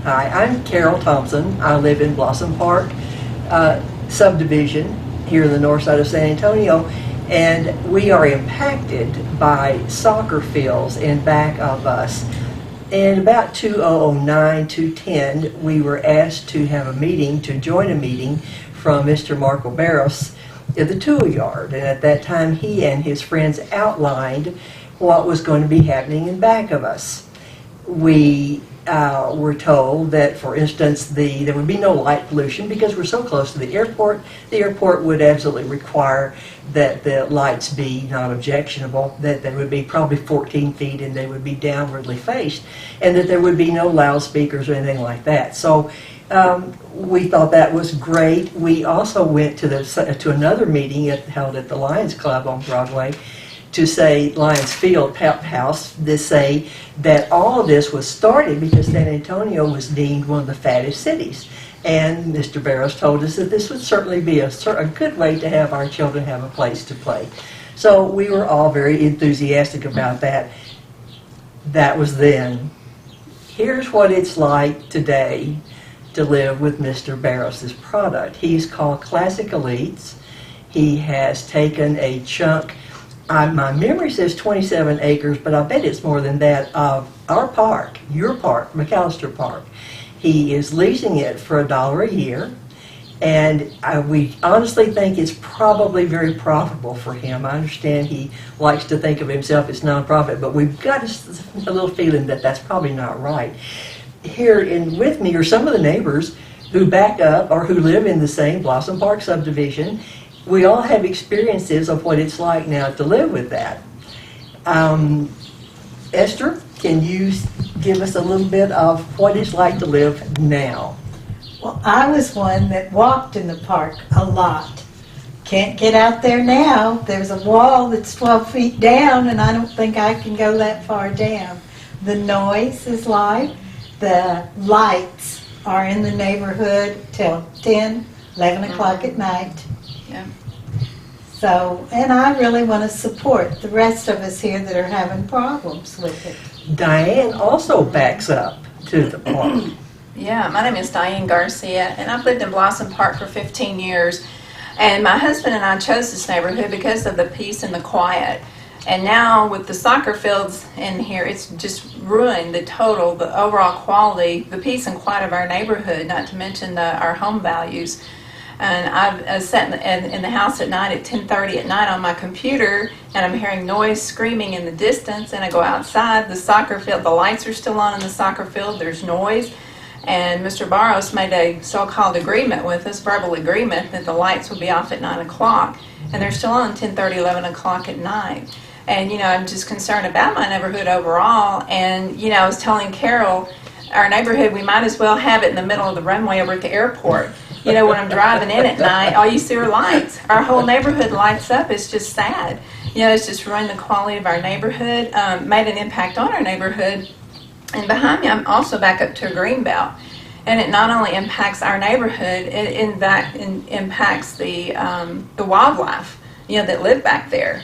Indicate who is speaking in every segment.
Speaker 1: Hi, I'm Carol Thompson. I live in Blossom Park Subdivision here in the north side of San Antonio, and we are impacted by soccer fields in back of us. In about 2009, 2010, we were asked to have a meeting, to join a meeting from Mr. Marco Barros at the tool yard, and at that time he and his friends outlined what was going to be happening in back of us. We were told that, for instance, there would be no light pollution because we're so close to the airport. The airport would absolutely require that the lights be non-objectionable, that they would be probably 14 feet and they would be downwardly faced, and that there would be no loudspeakers or anything like that. So we thought that was great. We also went to another meeting held at the Lions Club on Broadway, to say Lions Field House, to say that all of this was started because San Antonio was deemed one of the fattest cities. And Mr. Barros told us that this would certainly be a good way to have our children have a place to play. So we were all very enthusiastic about that. That was then. Here's what it's like today to live with Mr. Barros' product. He's called Classic Elites. He has taken a chunk, my memory says 27 acres, but I bet it's more than that, of our park, your park, McAllister Park. He is leasing it for $1 a year, and we honestly think it's probably very profitable for him. I understand he likes to think of himself as nonprofit, but we've got a little feeling that that's probably not right. Here with me are some of the neighbors who back up or who live in the same Blossom Park subdivision. We all have experiences of what it's like now to live with that. Esther, can you give us a little bit of what it's like to live now?
Speaker 2: Well, I was one that walked in the park a lot. Can't get out there now. There's a wall that's 12 feet down, and I don't think I can go that far down. The noise is live. The lights are in the neighborhood till 10, 11 o'clock at night.
Speaker 3: Yeah.
Speaker 2: So, and I really want to support the rest of us here that are having problems with it.
Speaker 1: Diane also backs up to the park.
Speaker 3: Yeah, my name is Diane Garcia, and I've lived in Blossom Park for 15 years. And my husband and I chose this neighborhood because of the peace and the quiet. And now with the soccer fields in here, it's just ruined the overall quality, the peace and quiet of our neighborhood, not to mention our home values. And I've sat in the house at night at 10:30 at night on my computer, and I'm hearing noise, screaming in the distance, and I go outside, the soccer field, the lights are still on in the soccer field, there's noise, and Mr. Barros made a so-called agreement with us, verbal agreement, that the lights would be off at 9 o'clock, and they're still on 10:30, 11 o'clock at night. And, I'm just concerned about my neighborhood overall, and, I was telling Carol, our neighborhood, we might as well have it in the middle of the runway over at the airport. When I'm driving in at night, all you see are lights. Our whole neighborhood lights up. It's just sad. It's just ruined the quality of our neighborhood, made an impact on our neighborhood. And behind me, I'm also back up to a green belt. And it not only impacts our neighborhood, it impacts the wildlife, that live back there,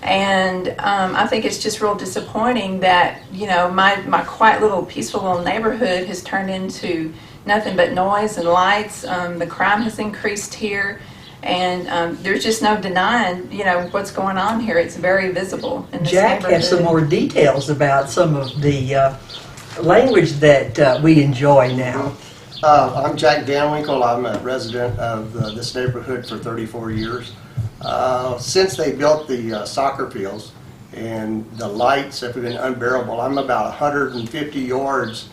Speaker 3: And I think it's just real disappointing that, my quiet little peaceful little neighborhood has turned into nothing but noise and lights. The crime has increased here, and there's just no denying, what's going on here. It's very visible in this
Speaker 1: Jack
Speaker 3: neighborhood.
Speaker 1: has some more details about some of the language that we enjoy now.
Speaker 4: I'm Jack Danwinkle. I'm a resident of this neighborhood for 34 years. Since they built the soccer fields and the lights have been unbearable, I'm about 150 yards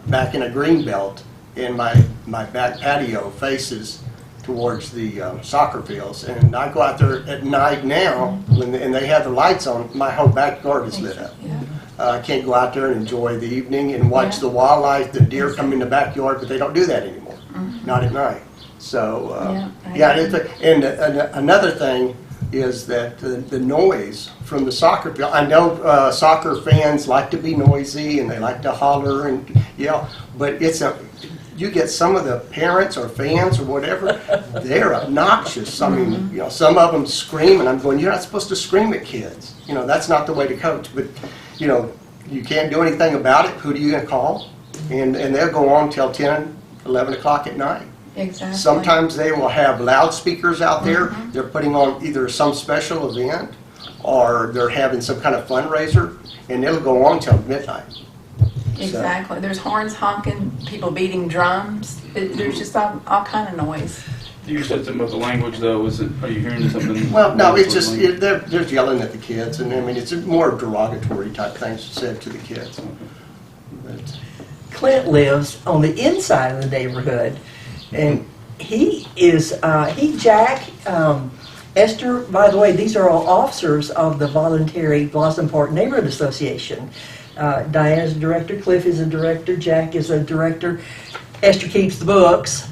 Speaker 4: back in a green belt, and my back patio faces towards the soccer fields, and I go out there at night now and they have the lights on. My whole backyard is lit up. I can't go out there and enjoy the evening and watch the wildlife, the deer come in the backyard, but they don't do that anymore, not at night. So another thing is that the noise from the soccer field. I know soccer fans like to be noisy and they like to holler and yell, but you get some of the parents or fans or whatever, they're obnoxious. I mean, some of them scream, and I'm going, you're not supposed to scream at kids. That's not the way to coach. But you can't do anything about it. Who do you call? and they'll go on till 10, 11 o'clock at night.
Speaker 3: Exactly.
Speaker 4: Sometimes they will have loudspeakers out there. They're putting on either some special event or they're having some kind of fundraiser, and it'll go on till midnight.
Speaker 3: Exactly. There's horns honking, people beating drums. There's just all kind of noise.
Speaker 5: You said something about the language, though. Are you hearing something?
Speaker 4: Well, no, it's just, they're yelling at the kids, and I mean, it's more derogatory type things said to the kids. But,
Speaker 1: Clint lives on the inside of the neighborhood, and Jack, Esther, by the way, these are all officers of the voluntary Blossom Park Neighborhood Association. Diana's a director, Cliff is a director, Jack is a director, Esther keeps the books,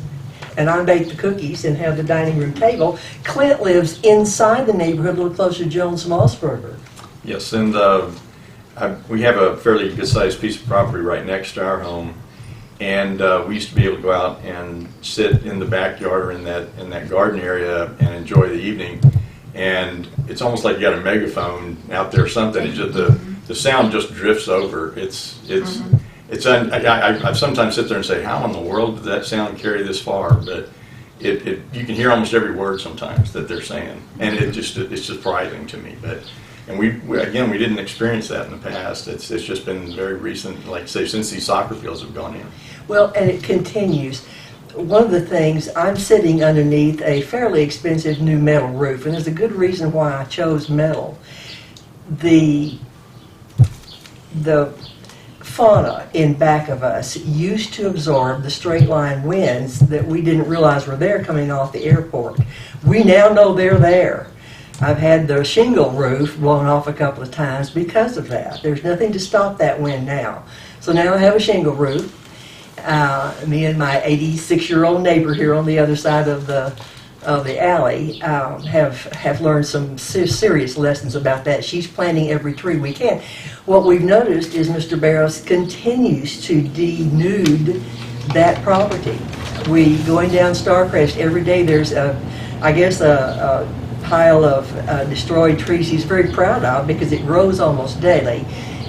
Speaker 1: and I bake the cookies and have the dining room table. Clint lives inside the neighborhood, a little closer to Jones Mossberger.
Speaker 6: Yes, and we have a fairly good-sized piece of property right next to our home, and we used to be able to go out and sit in the backyard or in that garden area and enjoy the evening. And it's almost like you got a megaphone out there or something. It's just the sound just drifts over. I sometimes sit there and say, how in the world did that sound carry this far? But you can hear almost every word sometimes that they're saying, and it's surprising to me. And we didn't experience that in the past. It's just been very recent, like say, since these soccer fields have gone in.
Speaker 1: Well, and it continues. One of the things, I'm sitting underneath a fairly expensive new metal roof, and there's a good reason why I chose metal. The fauna in back of us used to absorb the straight line winds that we didn't realize were there coming off the airport. We now know they're there. I've had the shingle roof blown off a couple of times because of that. There's nothing to stop that wind now. So now I have a shingle roof. Me and my 86-year-old neighbor here on the other side of the alley have learned some serious lessons about that. She's planting every tree we can. What we've noticed is Mr. Barrows continues to denude that property. Going down Starcrest every day, there's a pile of destroyed trees he's very proud of because it grows almost daily.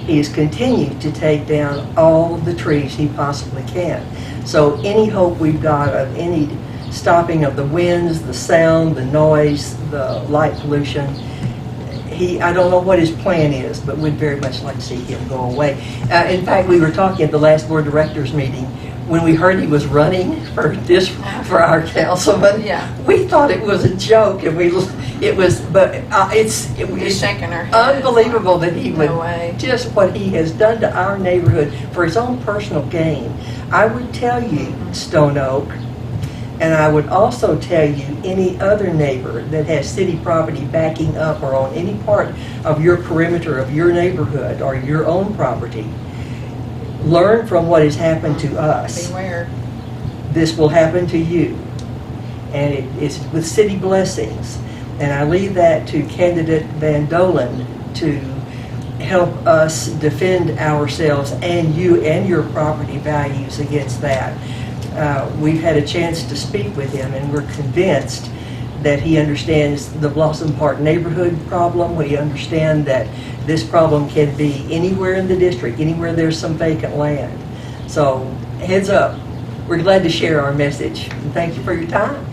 Speaker 1: He has continued to take down all of the trees he possibly can. So any hope we've got of any stopping of the winds, the sound, the noise, the light pollution, I don't know what his plan is, but we'd very much like to see him go away. In fact, we were talking at the last board directors meeting when we heard he was running for our councilman.
Speaker 3: Yeah.
Speaker 1: We thought it was a joke, and it's
Speaker 3: shaking her head.
Speaker 1: unbelievable that he would,
Speaker 3: No way.
Speaker 1: just what he has done to our neighborhood for his own personal gain. I would tell you, Stone Oak, and I would also tell you any other neighbor that has city property backing up or on any part of your perimeter of your neighborhood or your own property, learn from what has happened to us.
Speaker 3: Beware.
Speaker 1: This will happen to you. And it's with city blessings. And I leave that to candidate Van Dolen to help us defend ourselves and you and your property values against that. We've had a chance to speak with him, and we're convinced that he understands the Blossom Park neighborhood problem. We understand that this problem can be anywhere in the district, anywhere there's some vacant land. So heads up. We're glad to share our message. And thank you for your time.